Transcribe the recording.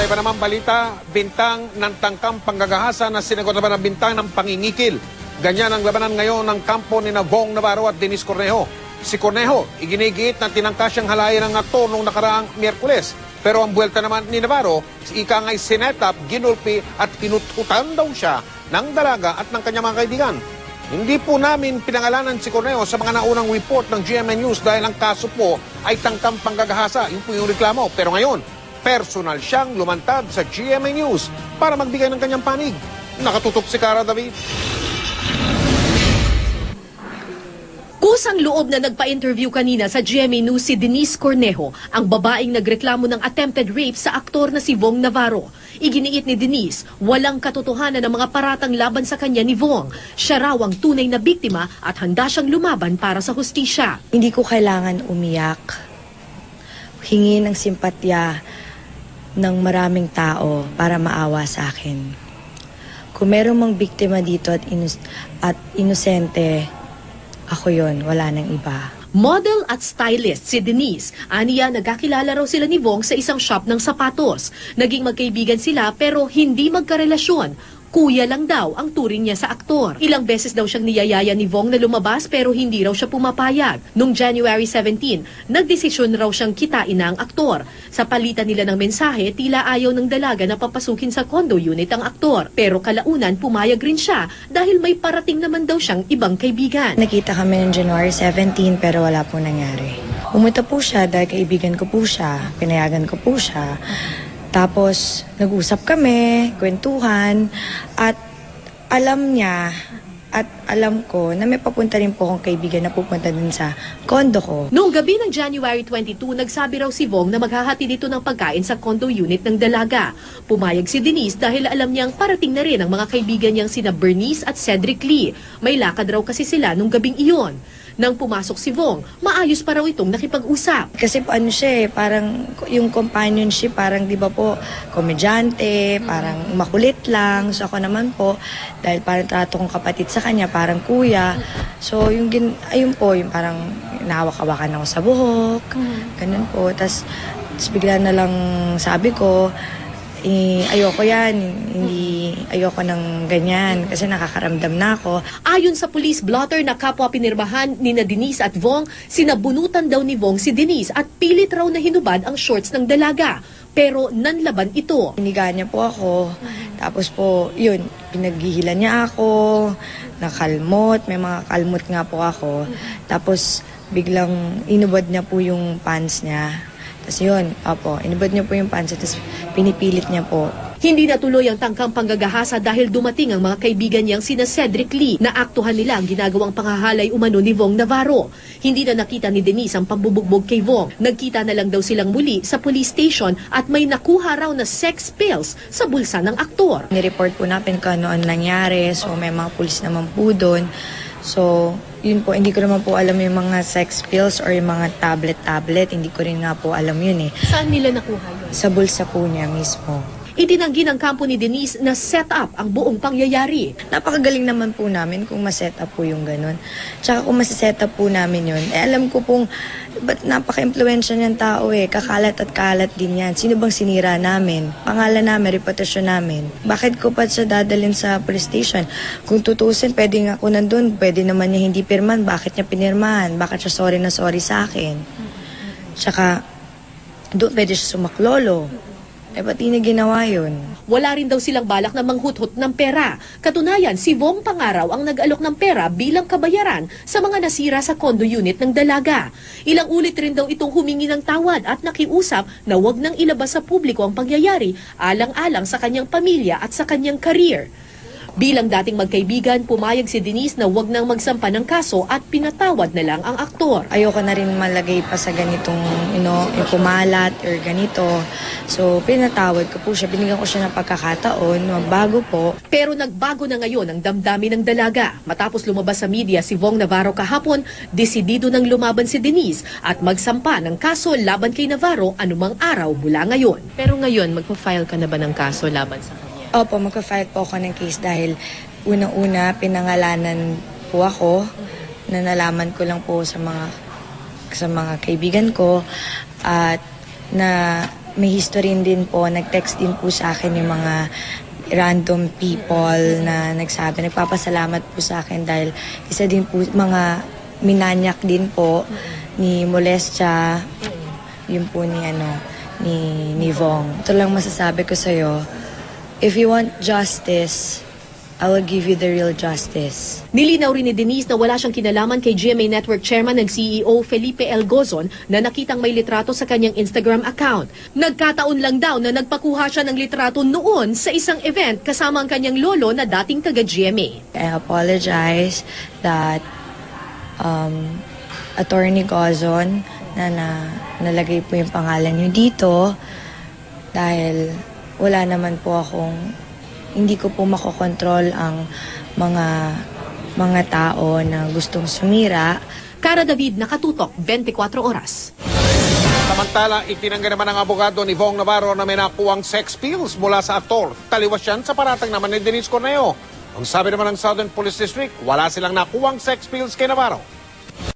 Sa iba naman balita, bintang ng tangkang panggagahasa na sinagot naman ng bintang ng pangingikil. Ganyan ang labanan ngayon ng kampo ni Bong Navarro at Denise Cornejo. Si Cornejo, iginigit na tinangka siyang halayan ng aktor noong nakaraang Miyerkules. Pero ang buwelta naman ni Navarro, si ika nga'y sinetap, ginulpi at pinututan daw siya ng dalaga at ng kanyang mga kaibigan. Hindi po namin pinangalanan si Cornejo sa mga naunang report ng GMA News dahil ang kaso po ay tangkang panggagahasa. Yun po yung reklamo. Pero ngayon, personal siyang lumantad sa GMA News para magbigay ng kanyang panig. Nakatutok si Cara David. Kusang loob na nagpa-interview kanina sa GMA News si Denise Cornejo, ang babaeng nagreklamo ng attempted rape sa aktor na si Bong Navarro. Iginiit ni Denise, walang katotohanan ng mga paratang laban sa kanya ni Bong. Siya raw ang tunay na biktima at handa siyang lumaban para sa hustisya. Hindi ko kailangan umiyak, hingi ng simpatya ng maraming tao para maawa sa akin. Kung merong mang biktima dito at inosente, ako yon, wala nang iba. Model at stylist si Denise. Aniya, nagkakilala raw sila ni Bong sa isang shop ng sapatos. Naging magkaibigan sila pero hindi magkarelasyon. Kuya lang daw ang turing niya sa aktor. Ilang beses daw siyang niyayaya ni Bong na lumabas pero hindi raw siya pumapayag. Noong January 17, nagdesisyon raw siyang kitain na ang aktor. Sa palitan nila ng mensahe, tila ayaw ng dalaga na papasukin sa condo unit ang aktor. Pero kalaunan pumayag rin siya dahil may parating naman daw siyang ibang kaibigan. Nakita kami ng January 17 pero wala po nangyari. Pumunta po siya dahil kaibigan ko po siya, pinayagan ko po siya. Tapos, nag-usap kami, kwentuhan, at alam niya at alam ko na may papunta rin po akong kaibigan na pupunta din sa condo ko. Noong gabi ng January 22, nagsabi raw si Bong na maghahati dito ng pagkain sa condo unit ng dalaga. Pumayag si Denise dahil alam niyang parating na rin ang mga kaibigan niyang sina Bernice at Cedric Lee. May lakad raw kasi sila nung gabing iyon. Nang pumasok si Bong, maayos pa raw itong nakipag-usap. Kasi po ano siya parang yung companionship, parang di ba po, komedyante, parang makulit lang. So ako naman po, dahil parang trato kong kapatid sa kanya, parang kuya. So ayun po, yung parang nahawak-hawakan ako sa buhok, ganun po. Tapos bigla na lang sabi ko, ayoko yan, ayoko ng ganyan kasi nakakaramdam na ako. Ayon sa police blotter na kapwa pinirmahan ni Denise at Bong, sinabunutan daw ni Bong si Denise at pilit raw na hinubad ang shorts ng dalaga. Pero nanlaban ito. Hiniga niya po ako, tapos po, yun, pinaghihilan niya ako, nakalmot, may mga kalmot nga po ako. Tapos biglang inubad niya po yung pants niya. Tapos yun, inubad niya po yung pants, tapos pinipilit niya po. Hindi natuloy ang tangkang panggagahasa dahil dumating ang mga kaibigan niyang sina Cedric Lee na aktuhan nila ang ginagawang panghahalay umano ni Bong Navarro. Hindi na nakita ni Denise ang pambubugbog kay Bong. Nagkita na lang daw silang muli sa police station at may nakuha raw na sex pills sa bulsa ng aktor. Nireport po natin kung ano ang nangyari, so may mga pulis naman po doon. So, yun po, hindi ko naman po alam yung mga sex pills or yung mga tablet. Hindi ko rin nga po alam yun eh. Saan nila nakuha yun? Sa bulsa po niya mismo. Itinanggi ng kampo ni Denise na set up ang buong pangyayari. Napakagaling naman po namin kung ma-set up po yung ganun. Tsaka kung ma-set up po namin yun, alam ko pong ba't napaka-impluensya niyang tao kakalat at kalat din yan. Sino bang sinira namin? Pangalan namin, reputasyon namin. Bakit ko pa siya dadalhin sa police station? Kung tutusin, pwede nga ako nandun, pwede naman niya hindi pirman. Bakit niya pinirmahan? Bakit siya sorry na sorry sa akin? Tsaka, doon pwede siya sumaklolo. Pati na ginawa yun. Wala rin daw silang balak na manghuthot ng pera. Katunayan, si Bong Pangaraw ang nag-alok ng pera bilang kabayaran sa mga nasira sa condo unit ng dalaga. Ilang ulit rin daw itong humingi ng tawad at nakiusap na wag nang ilabas sa publiko ang pangyayari alang-alang sa kanyang pamilya at sa kanyang career. Bilang dating magkaibigan, pumayag si Denise na wag nang magsampa ng kaso at pinatawad na lang ang aktor. Ayoko na rin malagay pa sa ganitong, yung pumalat or ganito. So, pinatawad ko po siya. Binigyan ko siya ng pagkakataon, magbago po. Pero nagbago na ngayon ang damdamin ng dalaga. Matapos lumabas sa media si Bong Navarro kahapon, desidido nang lumaban si Denise at magsampa ng kaso laban kay Navarro anumang araw mula ngayon. Pero ngayon, magpa-file ka na ba ng kaso laban sa kanya? Opo, magka-file po ako ng case dahil unang-una pinangalanan po ako na nalaman ko lang po sa mga kaibigan ko at na may history din po, nag-text din po sa akin yung mga random people na nagpapasalamat po sa akin dahil isa din po, mga minanyak din po ni Molestia, yun po ni Vong. Ito lang masasabi ko sa'yo, if you want justice, I will give you the real justice. Nilinaw rin ni Denise na wala siyang kinalaman kay GMA Network Chairman ng CEO Felipe L. Gozon na nakitang may litrato sa kanyang Instagram account. Nagkataon lang daw na nagpakuha siya ng litrato noon sa isang event kasama ang kanyang lolo na dating taga-GMA. I apologize that Attorney Gozon na nalagay po yung pangalan niyo dito dahil wala naman po hindi ko po makokontrol ang mga tao na gustong sumira. Cara David, Nakatutok, 24 Oras. Samantala, itinanggi naman ng abogado ni Vong Navarro na may nakuwang sex pills mula sa aktor. Taliwas yan sa paratang naman ni Denise Cornejo. Ang sabi naman ng Southern Police District, wala silang nakuwang sex pills kay Navarro.